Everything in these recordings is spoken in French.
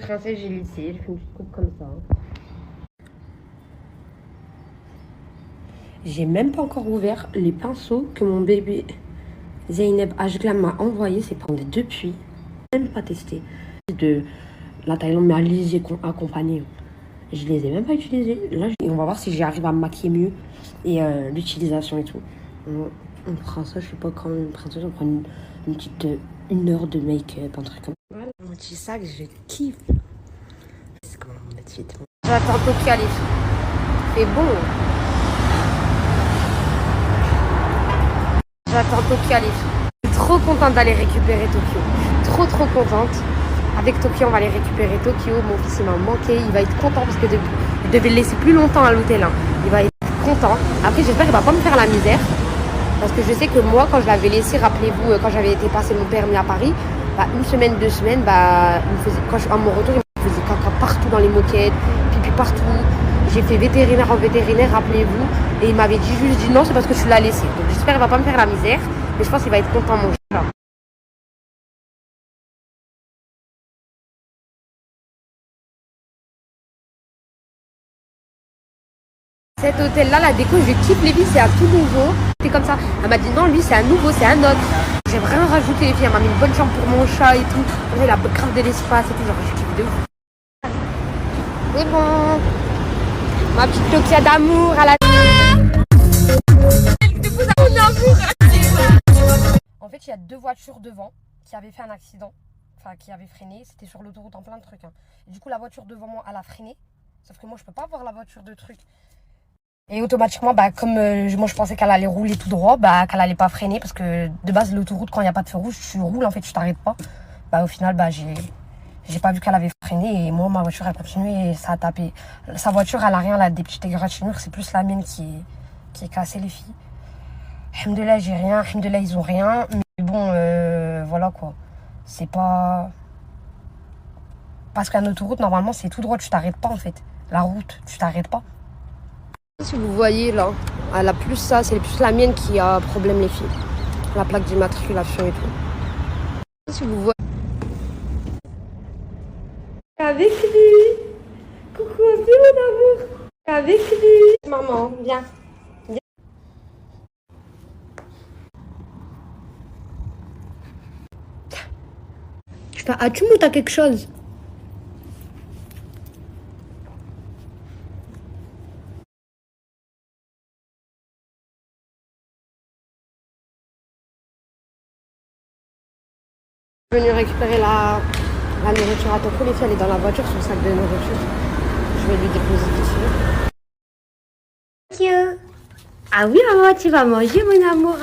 Rincé, j'ai lissé, j'ai fait une petite coupe comme ça. J'ai même pas encore ouvert les pinceaux que mon bébé Zeynep Ajglam m'a envoyé. C'est pendant depuis. Même pas testé. De la Thaïlande, mais à léger accompagné. Je les ai même pas utilisés. Là, on va voir si j'arrive à me maquiller mieux et l'utilisation et tout. On prend ça, je sais pas quand on prend ça, on prend une petite 1 heure de make-up, un truc comme ça. Voilà, mon petit sac, je kiffe. C'est comment mon outfit. J'attends Tokyo aller. C'est bon. J'attends Tokyo aller. Je suis trop contente d'aller récupérer Tokyo. Trop contente. Avec Tokyo, on va aller récupérer Tokyo. Mon fils, il m'a manqué. Il va être content parce que je devais le laisser plus longtemps à l'hôtel. Hein. Il va être content. Après, j'espère qu'il va pas me faire la misère. Parce que je sais que moi, quand je l'avais laissé, rappelez-vous, quand j'avais été passer mon permis à Paris, bah, 1 semaine, 2 semaines, bah, à mon retour, il me faisait caca partout dans les moquettes, pipi partout. J'ai fait vétérinaire en vétérinaire, rappelez-vous. Et il m'avait dit non, c'est parce que tu l'as laissé. Donc j'espère qu'il va pas me faire la misère. Mais je pense qu'il va être content, mon chat. Cet hôtel-là, la déco, je kiffe les filles, c'est un tout nouveau. C'est comme ça. Elle m'a dit non, lui, c'est un nouveau, c'est un autre. J'ai rien rajouté, les filles. Elle m'a mis une bonne chambre pour mon chat et tout. Elle a grave de l'espace et tout. Genre, je kiffe de ouf. C'est bon. Ma petite Tokia d'amour à la. En fait, il y a 2 voitures devant qui avaient fait un accident. Enfin, qui avaient freiné. C'était sur l'autoroute en plein de trucs. Hein. Et du coup, la voiture devant moi, elle a freiné. Sauf que moi, je peux pas voir la voiture de truc. Et automatiquement, bah, comme moi je pensais qu'elle allait rouler tout droit, bah, qu'elle allait pas freiner parce que de base l'autoroute quand il n'y a pas de feu rouge, tu roules en fait, tu t'arrêtes pas. Bah, au final, bah, j'ai pas vu qu'elle avait freiné et moi ma voiture elle continue et ça a tapé. Sa voiture elle a rien, elle a des petites égratignures, c'est plus la mienne qui est cassée les filles. Alhamdoulilah j'ai rien, alhamdoulilah ils ont rien, mais bon voilà quoi. C'est pas... Parce qu'un autoroute normalement c'est tout droit, tu t'arrêtes pas en fait. La route, tu t'arrêtes pas. Si vous voyez là, elle a plus ça, c'est plus la mienne qui a problème les filles. La plaque d'immatriculation et tout. Si vous voyez. Avec lui. Coucou, viens mon amour. Avec lui. Maman, viens. Viens. Je fais, as-tu monté à quelque chose? Je suis venue récupérer la nourriture à Toko. Les filles, elle est dans la voiture, son sac de nourriture. Je vais lui déposer dessus. Thank you. Ah oui, maman, tu vas manger, mon amour.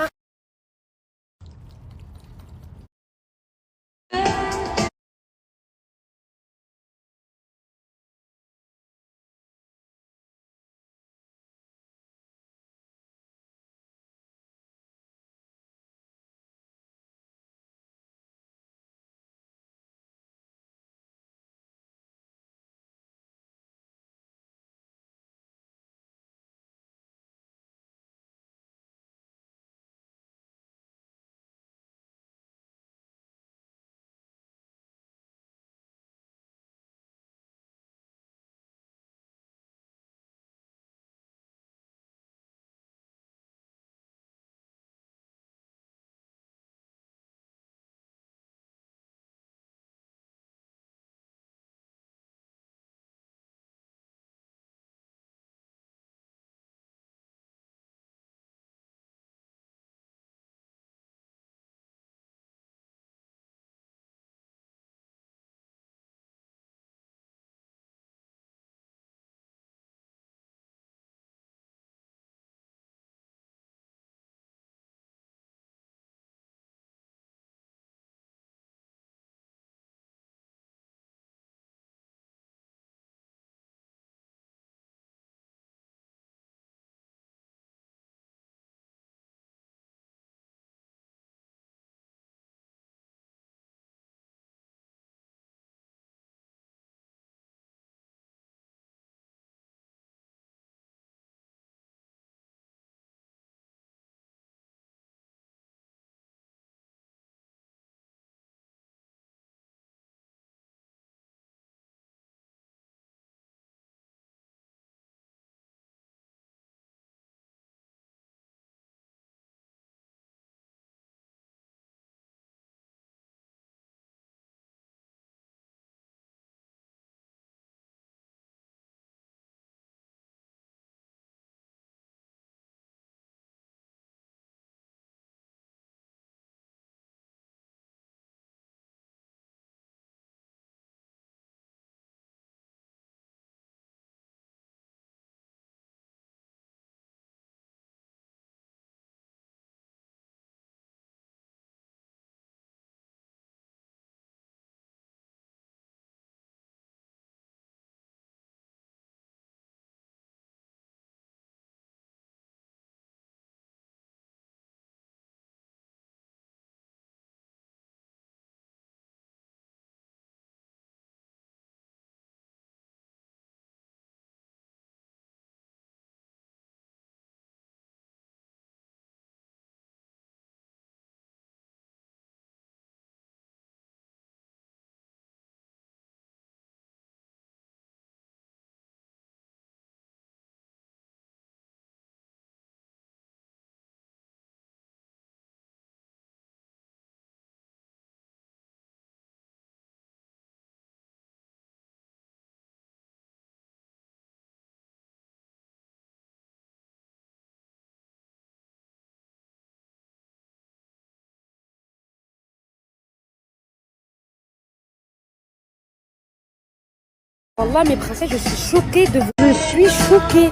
Wallah, mes princesses, je suis choquée de vous. Je suis choquée.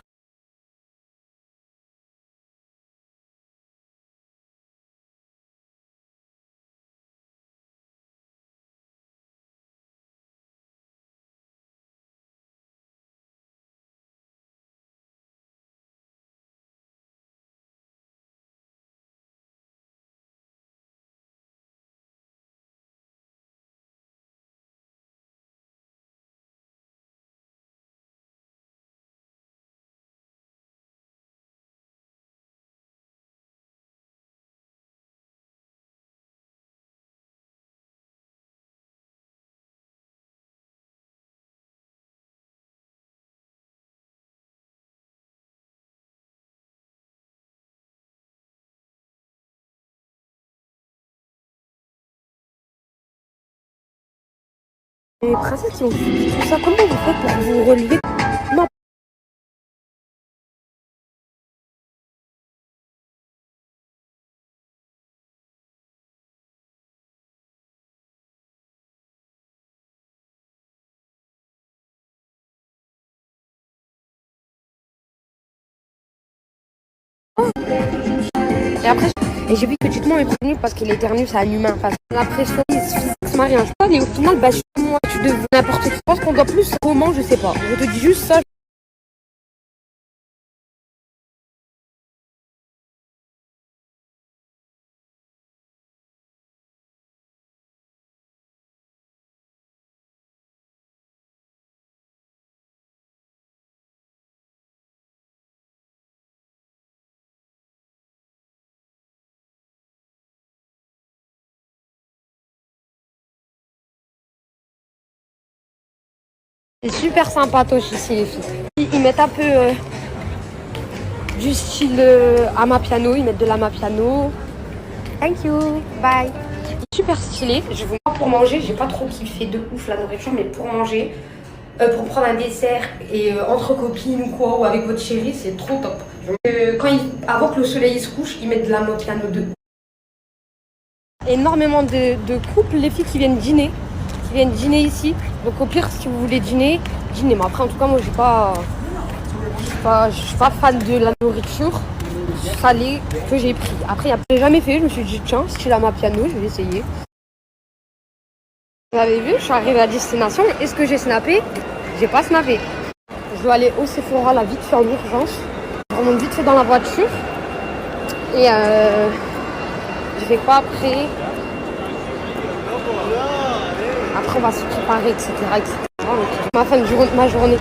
Les princesses qui ont subi tout ça, comment vous faites pour vous relever? Non. Et après, et j'ai vu que tu te m'as prévenu parce qu'il éternue, c'est un humain. Parce que la pression physique, ça m'a rien. Je sais pas, mais au final, bah, moi, tu deviens n'importe qui. Je pense qu'on doit plus comment, je sais pas. Je te dis juste ça. C'est super sympatoche ici, les filles. Ils mettent un peu du style Amapiano, ils mettent de l'Amapiano. Thank you, bye. Super stylé. Je vous pour manger, j'ai pas trop kiffé de ouf la nourriture, mais pour manger, pour prendre un dessert et entre copines ou quoi, ou avec votre chérie, c'est trop top. Avant que le soleil se couche, ils mettent de l'Amapiano de énormément de couples, les filles qui viennent dîner. Qui viennent dîner ici. Donc au pire, si vous voulez dîner, dîner. Mais après, en tout cas, moi, je suis pas fan de la nourriture salée que j'ai pris. Après, j'ai jamais fait. Je me suis dit, tiens, style Amapiano, je vais essayer. Vous avez vu, je suis arrivée à destination. Est-ce que j'ai snappé? J'ai pas snappé. Je dois aller au Sephora là vite fait en urgence. Je remonte vite fait dans la voiture. Et je vais quoi après? Après, on va se préparer, etc. etc. Ma fin de ma journée.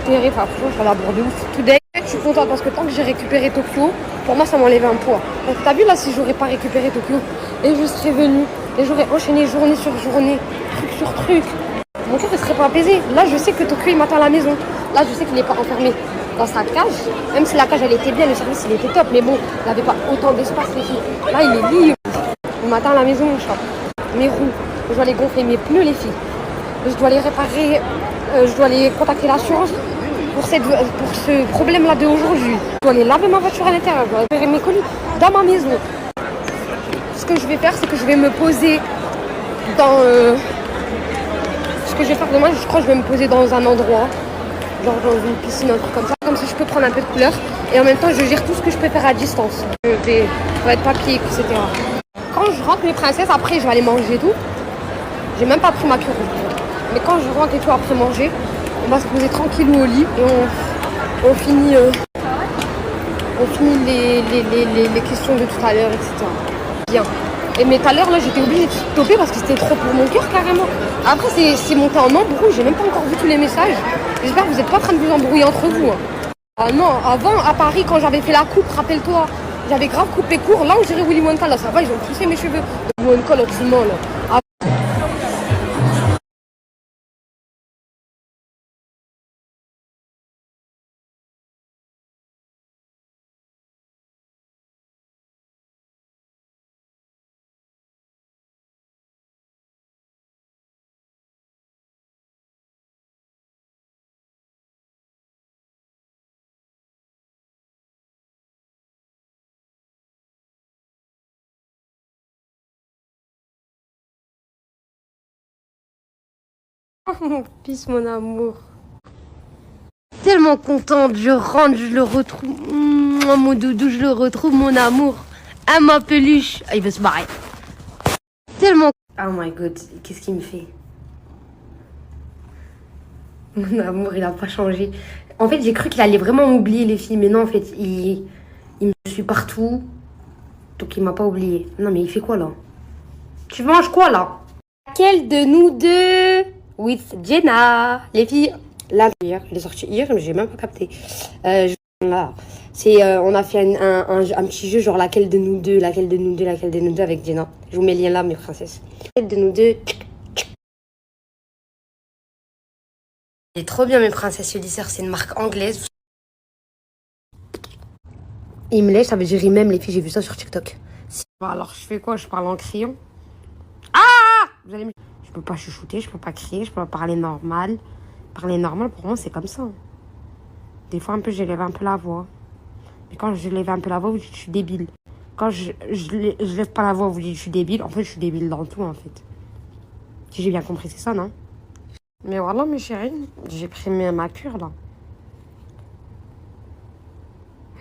Enfin, franchement, je vais la bourre de ouf. Today, je suis contente parce que tant que j'ai récupéré Tokyo, pour moi, ça m'enlève un poids. Donc, t'as vu là, si j'aurais pas récupéré Tokyo et je serais venue et j'aurais enchaîné journée sur journée, truc sur truc, mon cœur ne serait pas apaisé. Là, je sais que Tokyo, il m'attend à la maison. Là, je sais qu'il n'est pas enfermé dans sa cage. Même si la cage, elle était bien, le service, il était top. Mais bon, il n'avait pas autant d'espace, les filles. Là, il est libre. Il m'attend à la maison, mon chat. Mes roues, je dois aller gonfler mes pneus, les filles. Je dois les réparer. Je dois aller contacter l'assurance pour ce problème-là d'aujourd'hui. Je dois aller laver ma voiture à l'intérieur. Je dois récupérer mes colis dans ma maison. Ce que je vais faire, c'est que je vais me poser dans... Ce que je vais faire demain, je crois que je vais me poser dans un endroit, genre dans une piscine, un truc comme ça. Comme ça, je peux prendre un peu de couleur. Et en même temps, je gère tout ce que je peux faire à distance. Je vais être papier, etc. Quand je rentre, mes princesses, après, je vais aller manger et tout. J'ai même pas pris ma cure. Mais quand je rentre et tout, après manger, on va se poser tranquillou au lit et on finit les questions de tout à l'heure, etc. Bien. Et mais tout à l'heure, là, j'étais obligée de stopper parce que c'était trop pour mon cœur, carrément. Après, c'est monté en embrouille. J'ai même pas encore vu tous les messages. J'espère que vous n'êtes pas en train de vous embrouiller entre vous. Hein. Ah non, avant, à Paris, quand j'avais fait la coupe, rappelle-toi, j'avais grave coupé court. Là, on dirait Willy Wonka, là, ça va, ils ont poussé mes cheveux. Willy Wonka, là, tu mens, là. Oh mon fils, mon amour. Tellement contente, je rentre, je le retrouve. Mon doudou, je le retrouve, mon amour. Ah, ma peluche. Ah, il veut se barrer. Tellement. Oh my god, qu'est-ce qu'il me fait? Mon amour, il a pas changé. En fait, j'ai cru qu'il allait vraiment m'oublier, les filles. Mais non, en fait, il me suit partout. Donc, il m'a pas oublié. Non, mais il fait quoi, là? Tu manges quoi, là? Laquelle de nous deux? With Jenna. Les filles, là, hier, elle est sortie hier, mais j'ai même pas capté. Là, c'est, on a fait un petit jeu, genre laquelle de nous deux, laquelle de nous deux, laquelle de nous deux avec Jenna. Je vous mets le lien là, mes princesses. Laquelle de nous deux? C'est trop bien, mes princesses. Ulysseur, c'est une marque anglaise. Il me lèche, ça veut dire il m'aime, les filles, j'ai vu ça sur TikTok. Alors, je fais quoi? Je parle en criant? Ah! Vous allez me... Je peux pas chuchoter, je peux pas crier, je peux pas parler normal. Parler normal, pour moi, c'est comme ça. Des fois, un peu, j'élève un peu la voix. Mais quand je lève un peu la voix, vous dites que je suis débile. Quand je lève pas la voix, vous dites que je suis débile. En fait, je suis débile dans tout, en fait. Si j'ai bien compris, c'est ça, non? Mais voilà, mes chéris, j'ai pris ma cure, là.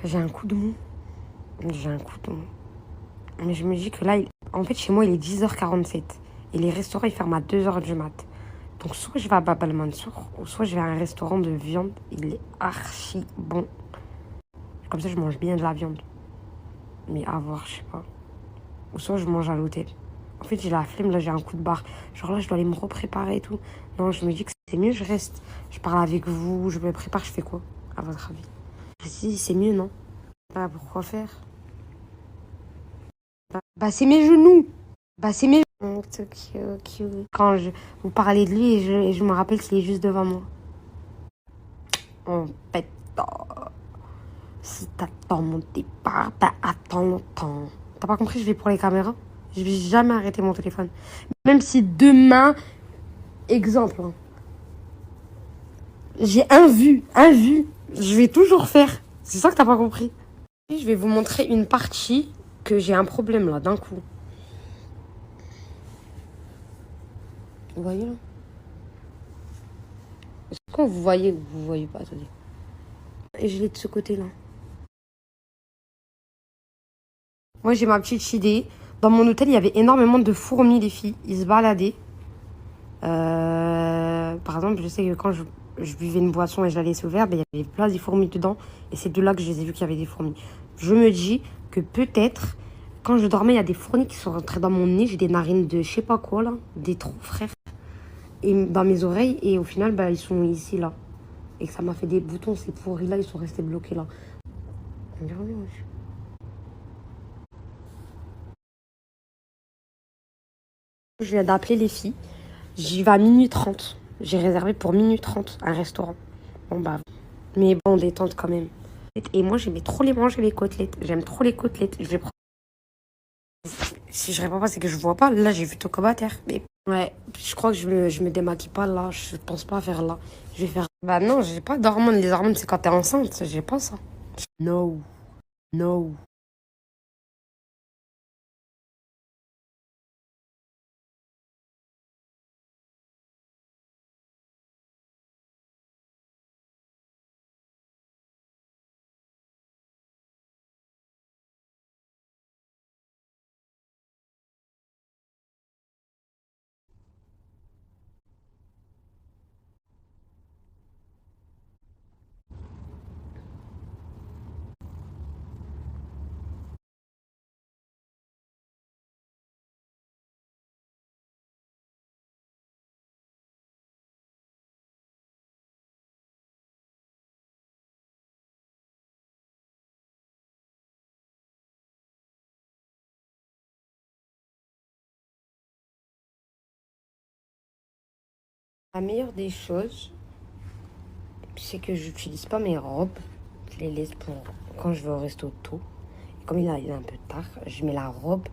J'ai un coup de mou. J'ai un coup de mou. Mais je me dis que là, en fait, chez moi, il est 10h47. Et les restaurants, ils ferment à 2h du mat. Donc, soit je vais à Bab el Mansour, ou soit je vais à un restaurant de viande. Il est archi bon. Comme ça, je mange bien de la viande. Mais à voir, je sais pas. Ou soit je mange à l'hôtel. En fait, j'ai la flemme, là, j'ai un coup de barre. Genre là, je dois aller me repréparer et tout. Non, je me dis que c'est mieux, je reste. Je parle avec vous, je me prépare, je fais quoi, à votre avis? Si, c'est mieux, non? Bah, pourquoi faire? Bah, c'est mes genoux. Bah, c'est mes genoux. Quand vous parlez de lui et je me rappelle qu'il est juste devant moi. En fait, si t'attends mon départ, bah, attends longtemps. T'as pas compris, je vais pour les caméras. Je vais jamais arrêter mon téléphone. Même si demain, exemple, hein, j'ai un vu, je vais toujours faire. C'est ça que t'as pas compris. Je vais vous montrer une partie que j'ai un problème là, d'un coup. Vous voyez là? Est-ce que vous voyez ou vous voyez pas? Attendez. Et je l'ai de ce côté-là. Moi, j'ai ma petite idée. Dans mon hôtel, il y avait énormément de fourmis, les filles. Ils se baladaient. Par exemple, je sais que quand je buvais une boisson et je la laissais ouverte, ben, il y avait plein de fourmis dedans. Et c'est de là que je les ai vus qu'il y avait des fourmis. Je me dis que peut-être, quand je dormais, il y a des fourmis qui sont rentrées dans mon nez. J'ai des narines de je sais pas quoi, là. Des trous, frère. Et dans mes oreilles. Et au final, ben, ils sont ici, là. Et que ça m'a fait des boutons. Ces fourmis-là, ils sont restés bloqués, là. Je viens d'appeler les filles. J'y vais à minuit 30. J'ai réservé pour minuit 30 un restaurant. Bon, bah, mais bon, détente quand même. Et moi, j'aimais trop les manger, les côtelettes. J'aime trop les côtelettes. Je vais prendre... Si je réponds pas, c'est que je vois pas. Là, j'ai vu ton commentaire. Mais ouais, je crois que je me démaquille pas là. Je pense pas faire là. Je vais faire... Bah non, j'ai pas d'hormones. Les hormones, c'est quand t'es enceinte. J'ai pas ça. No. No. La meilleure des choses, c'est que j'utilise pas mes robes. Je les laisse pour quand je vais au resto tôt. Et comme il est un peu tard, je mets la robe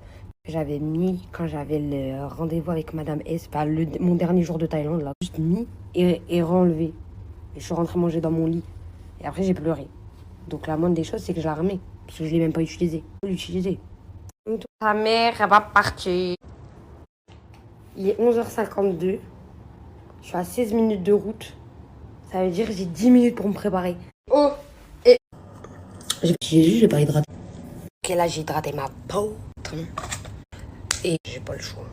que j'avais mis quand j'avais le rendez-vous avec Madame S. Bah, mon dernier jour de Thaïlande, là. Juste mis et renlevé. Et je suis rentrée manger dans mon lit. Et après, j'ai pleuré. Donc la moindre des choses, c'est que je la remets. Parce que je l'ai même pas utilisée. Je l'ai utilisée. Ta mère, elle va partir. Il est 11h52. Je suis à 16 minutes de route. Ça veut dire que j'ai 10 minutes pour me préparer. Oh, et... J'ai pas hydraté. Ok, là, j'ai hydraté ma peau. Et j'ai pas le choix.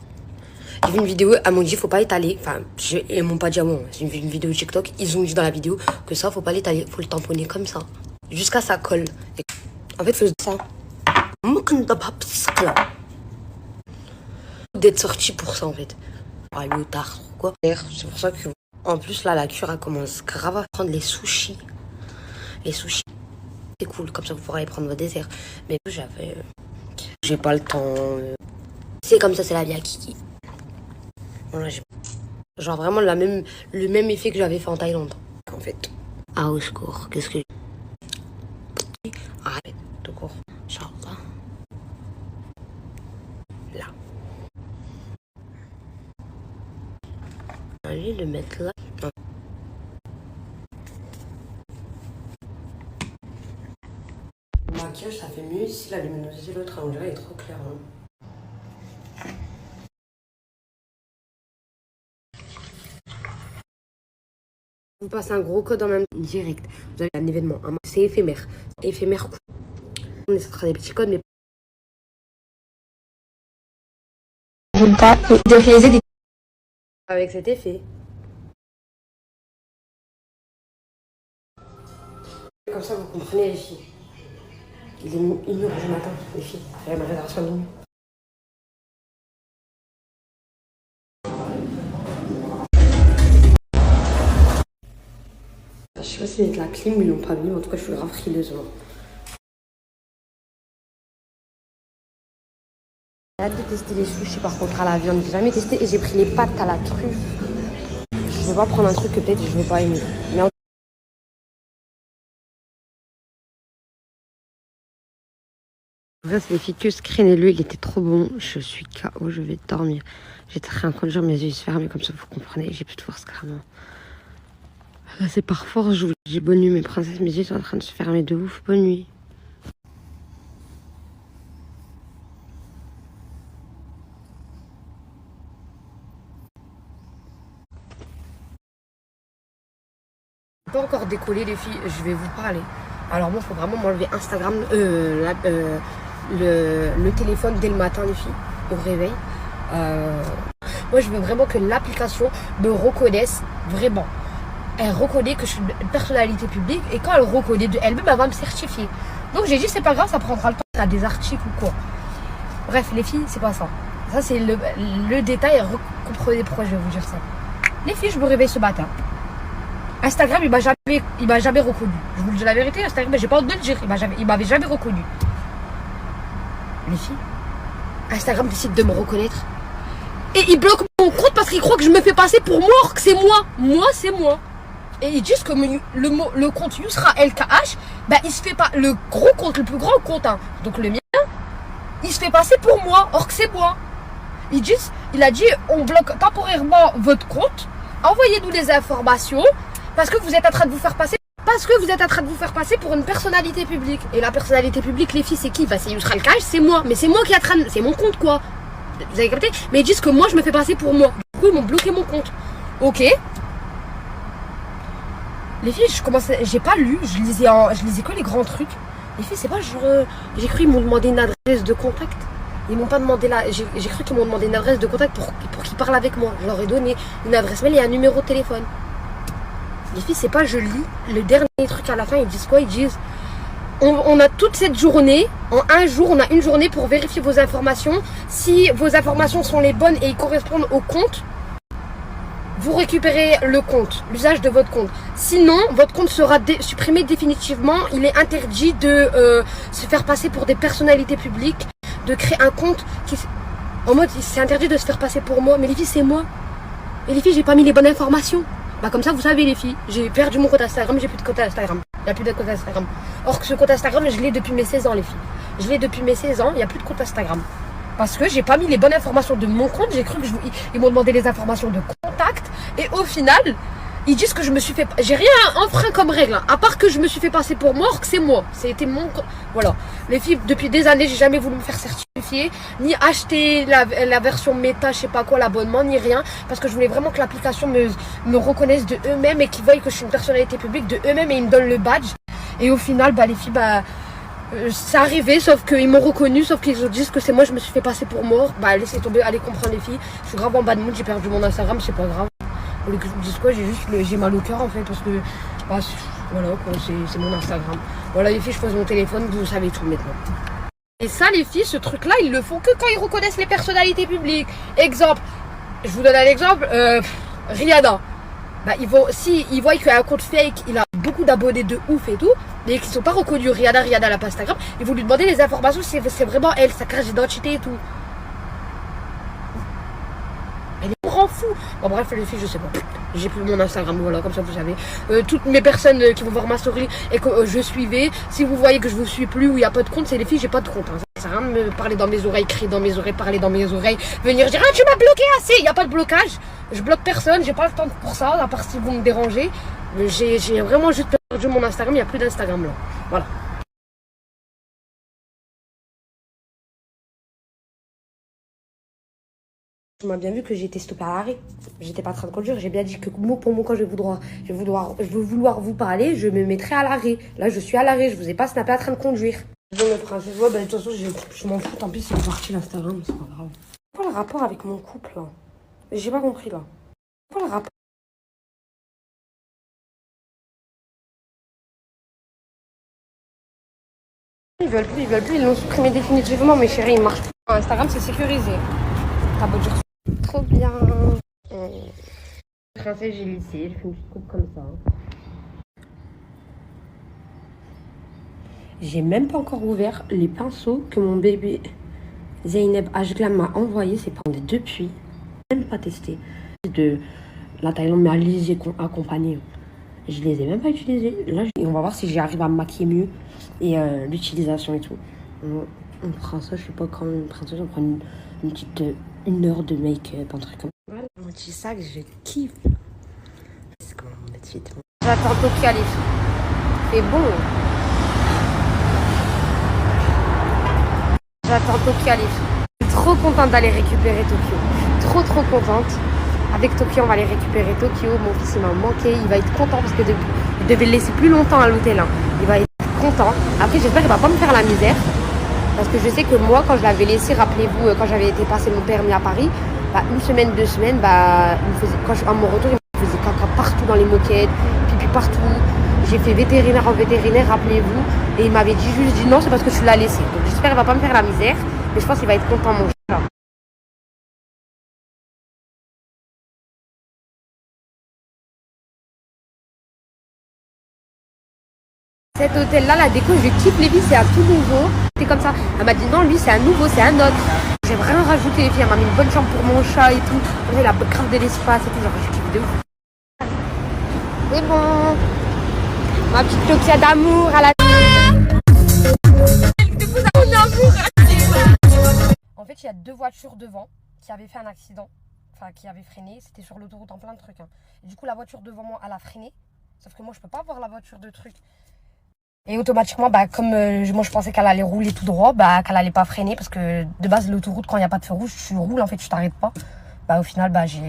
J'ai vu une vidéo, elles m'ont dit faut pas étaler. Enfin, elles m'ont pas dit à moi. C'est une vidéo TikTok. Ils ont dit dans la vidéo que ça, faut pas l'étaler. Faut le tamponner comme ça. Jusqu'à ça colle. Et en fait, faut ça. D'être sorti pour ça, en fait. Le tard, quoi. C'est pour ça que, en plus, là, la cure, elle commence grave à prendre les sushis. Les sushis, c'est cool. Comme ça, vous pourrez aller prendre vos desserts. Mais j'ai pas le temps. C'est comme ça, c'est la vie à Kiki. Voilà, genre vraiment le même effet que j'avais fait en Thaïlande, en fait. Ah, au secours, qu'est-ce que... Arrête, tout court. Inch'Allah. Là. Allez le mettre là. Le maquillage, ça fait mieux ici, la luminosité, l'autre, on dirait, elle est trop claire. Hein. Vous passez un gros code en même temps, direct. Vous avez un événement, c'est éphémère. Éphémère. On sera des petits codes, mais... de réaliser des... Avec cet effet. Comme ça, vous comprenez, les filles. Il est 1h du matin, les filles. J'ai ma réservation minuit. Je sais pas si c'est de la clim, mais ils l'ont pas mis, mais en tout cas, je suis grave frileuse. J'ai hâte de tester les sushis par contre à la viande. J'ai jamais testé et j'ai pris les pâtes à la truffe. Je vais pas prendre un truc que peut-être je vais pas aimer. Mais c'est les filles que screenez-le, il était trop bon. Je suis KO, je vais dormir. J'étais en train de dire mes yeux se ferment, comme ça vous comprenez, j'ai plus de force carrément. Là c'est par force, j'ai bonne nuit mes princesses, mes yeux sont en train de se fermer de ouf, bonne nuit. Pas encore décollé les filles, je vais vous parler. Alors moi, il faut vraiment m'enlever Instagram, le téléphone dès le matin les filles, au réveil. Moi, je veux vraiment que l'application me reconnaisse vraiment. Elle reconnaît que je suis une personnalité publique et quand elle reconnaît de elle-même, elle va me certifier. Donc j'ai dit c'est pas grave, ça prendra le temps à des articles ou quoi. Bref, les filles, c'est pas ça. Ça c'est le détail, comprenez pourquoi je vais vous dire ça. Les filles, je me réveille ce matin. Instagram, il m'a jamais reconnu. Je vous le dis la vérité, Instagram, j'ai pas honte de le dire, il m'avait jamais reconnu. Les filles, Instagram décide de me reconnaître. Et il bloque mon compte parce qu'il croit que je me fais passer pour moi, or que c'est moi. Moi, c'est moi. Et ils disent que le compte Yusra LKH, bah, il se fait pas. Le gros compte, le plus grand compte, hein, donc le mien, il se fait passer pour moi, or que c'est moi. Il a dit, on bloque temporairement votre compte, envoyez-nous les informations, parce que vous êtes en train de vous faire passer. Parce que vous êtes en train de vous faire passer pour une personnalité publique. Et la personnalité publique, les filles, c'est qui? Bah, c'est Yusra LKH, c'est moi. Mais c'est moi qui est en train de... C'est mon compte, quoi. Vous avez capté? Mais ils disent que moi, je me fais passer pour moi. Du coup, ils m'ont bloqué mon compte. Ok. Les filles, j'ai pas lu, je lisais que les grands trucs. Les filles, c'est pas genre... j'ai cru qu'ils m'ont demandé une adresse de contact. Ils m'ont pas demandé là. J'ai cru qu'ils m'ont demandé une adresse de contact pour qu'ils parlent avec moi. Je leur ai donné une adresse mail et un numéro de téléphone. Les filles, c'est pas je lis. Le dernier truc à la fin, ils disent quoi? Ils disent... On a toute cette journée, en un jour, on a une journée pour vérifier vos informations. Si vos informations sont les bonnes et ils correspondent au compte, vous récupérez le compte, l'usage de votre compte. Sinon, votre compte sera supprimé définitivement. Il est interdit de se faire passer pour des personnalités publiques, de créer un compte qui... En mode, c'est interdit de se faire passer pour moi. Mais les filles, c'est moi. Et les filles, j'ai pas mis les bonnes informations. Bah comme ça, vous savez les filles, j'ai perdu mon compte Instagram, j'ai plus de compte Instagram. Il n'y a plus de compte Instagram. Or que ce compte Instagram, je l'ai depuis mes 16 ans les filles. Je l'ai depuis mes 16 ans, il n'y a plus de compte Instagram. Parce que j'ai pas mis les bonnes informations de mon compte, j'ai cru que ils m'ont demandé les informations de contact. Et au final, ils disent que je me suis fait... J'ai rien enfreint comme règle, hein, à part que je me suis fait passer pour moi, or que c'est moi. C'était mon compte. Voilà. Les filles, depuis des années, j'ai jamais voulu me faire certifier. vérifier, ni acheter la version méta, je sais pas quoi, l'abonnement, ni rien. Parce que je voulais vraiment que l'application me reconnaisse de eux-mêmes et qu'ils voient que je suis une personnalité publique de eux-mêmes et ils me donnent le badge. Et au final, bah les filles, c'est arrivé, sauf qu'ils m'ont reconnu, sauf qu'ils disent que c'est moi, je me suis fait passer pour mort. Bah laissez tomber, allez comprendre les filles. Je suis grave en bas de mood, j'ai perdu mon Instagram, c'est pas grave. Vous voulez que je vous dise quoi, j'ai mal au cœur en fait, parce que bah, voilà quoi, c'est mon Instagram. Voilà les filles, je pose mon téléphone, vous savez tout maintenant. Et ça les filles, ce truc là, ils le font que quand ils reconnaissent les personnalités publiques. Exemple, je vous donne un exemple, Rihanna. Bah ils voient qu'il y a un compte fake, il a beaucoup d'abonnés de ouf et tout, mais qui sont pas reconnus, Rihanna elle a pas Instagram, ils vont lui demander les informations si c'est vraiment elle, sa carte d'identité et tout. Elle est grand fou. Bon bref les filles, je sais pas. J'ai plus mon Instagram, voilà, comme ça vous savez. Toutes mes personnes qui vont voir ma story et que je suivais, si vous voyez que je vous suis plus ou il n'y a pas de compte, c'est les filles, j'ai pas de compte. Hein. Ça sert à rien de me parler dans mes oreilles, crier dans mes oreilles, parler dans mes oreilles, venir dire ah tu m'as bloqué assez, il n'y a pas de blocage. Je bloque personne, j'ai pas le temps pour ça, à part si vous me dérangez. J'ai vraiment juste perdu mon Instagram, il n'y a plus d'Instagram là. Voilà. Tu m'as bien vu que j'ai été stoppée à l'arrêt. J'étais pas en train de conduire. J'ai bien dit que mot pour mot, quand je veux vouloir vous parler, je me mettrai à l'arrêt. Là, je suis à l'arrêt. Je vous ai pas snappé en train de conduire. Je me princesse. Ouais, bah, de toute façon, je m'en fous. Tant pis, c'est parti l'Instagram. C'est pas grave. C'est quoi le rapport avec mon couple, là? J'ai pas compris, là. C'est quoi le rapport? Ils veulent plus. Ils l'ont supprimé définitivement, mes chéris. Il marche plus. Instagram, c'est sécurisé. T'as beau dire. Trop bien. Princesse, j'ai lissé, je fais une petite coupe comme ça. J'ai même pas encore ouvert les pinceaux que mon bébé Zeynep Ajglam m'a envoyé. C'est pas depuis. Même pas testé. De la Thaïlande, mais à l'Élysée accompagné. Je les ai même pas utilisés. Là, on va voir si j'arrive à me maquiller mieux et l'utilisation et tout. On prend ça, je sais pas quand on prend ça, on prend une petite 1 heure de make-up, un truc comme ça. Voilà, mon petit sac, je kiffe. C'est comment mon petit suite. J'attends Tokia les filles. C'est bon. J'attends Tokia les filles. Je suis trop contente d'aller récupérer Tokyo. Trop contente. Avec Tokyo, on va aller récupérer Tokyo. Mon fils, il m'a manqué. Il va être content parce que je devais le laisser plus longtemps à l'hôtel. Hein. Il va être content. Après, j'espère qu'il va pas me faire la misère. Parce que je sais que moi, quand je l'avais laissé, rappelez-vous, quand j'avais été passer mon permis à Paris, bah, 1 semaine, 2 semaines, bah, à mon retour, il me faisait caca partout dans les moquettes, pipi partout. J'ai fait vétérinaire en vétérinaire, rappelez-vous. Et il m'avait juste dit non, c'est parce que tu l'as laissé. Donc j'espère qu'il va pas me faire la misère. Mais je pense qu'il va être content, mon chat. Cet hôtel-là, la déco, je kiffe les filles, c'est un tout nouveau. C'est comme ça. Elle m'a dit non, lui, c'est un nouveau, c'est un autre. J'ai vraiment rajouté les filles. Elle m'a mis une bonne chambre pour mon chat et tout. Elle a grave de l'espace et tout. Genre, je kiffe de ouf. C'est bon. Ma petite Tokia d'amour à la. En fait, il y a 2 voitures devant qui avaient fait un accident. Enfin, qui avaient freiné. C'était sur l'autoroute en plein de trucs. Hein. Et du coup, la voiture devant moi, elle a freiné. Sauf que moi, je peux pas voir la voiture de truc. Et automatiquement, bah, comme moi je pensais qu'elle allait rouler tout droit, bah, qu'elle allait pas freiner. Parce que de base, l'autoroute, quand il n'y a pas de feu rouge, tu roules, en fait, tu t'arrêtes pas. Bah, au final, bah, j'ai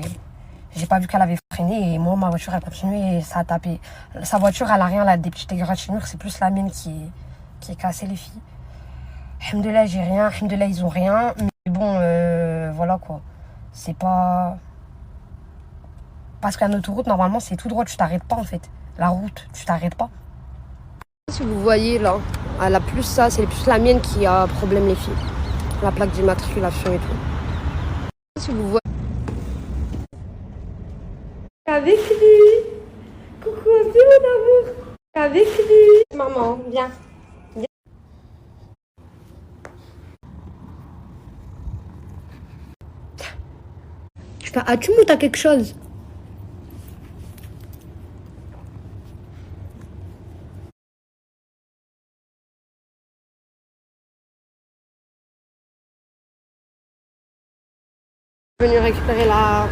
pas vu qu'elle avait freiné. Et moi, ma voiture, elle continue et ça a tapé. Sa voiture, elle a rien, là, des petites égratignures. C'est plus la mienne qui est cassée, les filles. Alhamdoulilah, j'ai rien. Alhamdoulilah, ils ont rien. Mais bon, voilà quoi. C'est pas. Parce qu'un autoroute, normalement, c'est tout droit, tu t'arrêtes pas en fait. La route, tu t'arrêtes pas. Si vous voyez là, elle a plus ça, c'est plus la mienne qui a problème les filles. La plaque d'immatriculation et tout. Si vous voyez. Avec lui. Coucou, un peu mon amour. Avec lui. Maman, viens. Viens. Je fais, as-tu ou t'as quelque chose? Venu récupérer la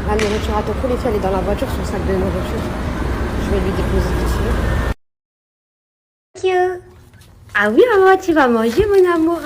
nourriture à Toko. Les filles, elle est dans la voiture, son sac de nourriture. Je vais lui déposer dessus. Thank you. Ah oui, maman, tu vas manger, mon amour.